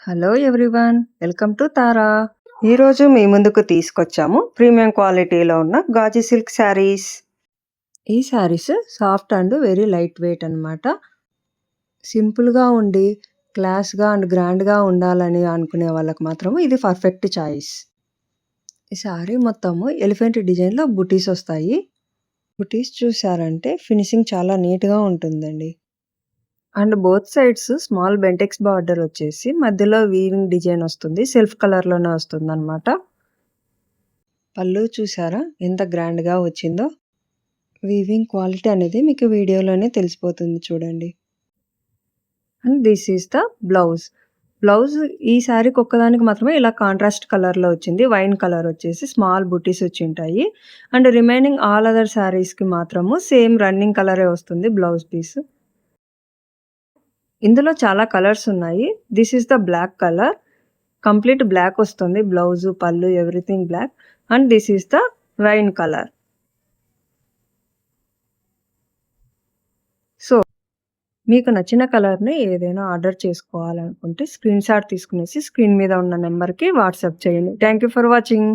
Hello everyone, welcome to తారా. ఈరోజు మీ ముందుకు తీసుకొచ్చాము ప్రీమియం క్వాలిటీలో ఉన్న గాజీ సిల్క్ శారీస్. ఈ saris soft and very light weight అనమాట. సింపుల్గా ఉండి క్లాస్గా అండ్ గ్రాండ్గా ఉండాలని అనుకునే వాళ్ళకి మాత్రం ఇది పర్ఫెక్ట్ చాయిస్. ఈ శారీ మొత్తము ఎలిఫెంట్ డిజైన్లో బుటీస్ వస్తాయి. బుటీస్ చూసారంటే ఫినిషింగ్ చాలా నీట్గా ఉంటుందండి. And both sides small Bentex border వచ్చేసి మధ్యలో వీవింగ్ డిజైన్ వస్తుంది. సెల్ఫ్ కలర్లోనే వస్తుంది అనమాట. పళ్ళు చూసారా ఎంత గ్రాండ్గా వచ్చిందో. వీవింగ్ క్వాలిటీ అనేది మీకు వీడియోలోనే తెలిసిపోతుంది చూడండి. And this is the blouse. Blouse ఈ శారీకి ఒక్కదానికి మాత్రమే ఇలా కాంట్రాస్ట్ కలర్లో వచ్చింది. వైన్ కలర్ వచ్చేసి స్మాల్ బుటీస్ వచ్చి ఉంటాయి. అండ్ రిమైనింగ్ ఆల్ అదర్ శారీస్కి మాత్రము సేమ్ రన్నింగ్ కలరే వస్తుంది బ్లౌజ్ పీస్. ఇందులో చాలా కలర్స్ ఉన్నాయి. This is the black colour. Complete black వస్తుంది. బ్లౌజు, పళ్ళు everything black. And this is the wine colour. So మీకు నచ్చిన కలర్ని ఏదైనా ఆర్డర్ చేసుకోవాలనుకుంటే స్క్రీన్ షాట్ తీసుకునేసి స్క్రీన్ మీద ఉన్న నెంబర్కి వాట్సాప్ చేయండి. Thank you for watching.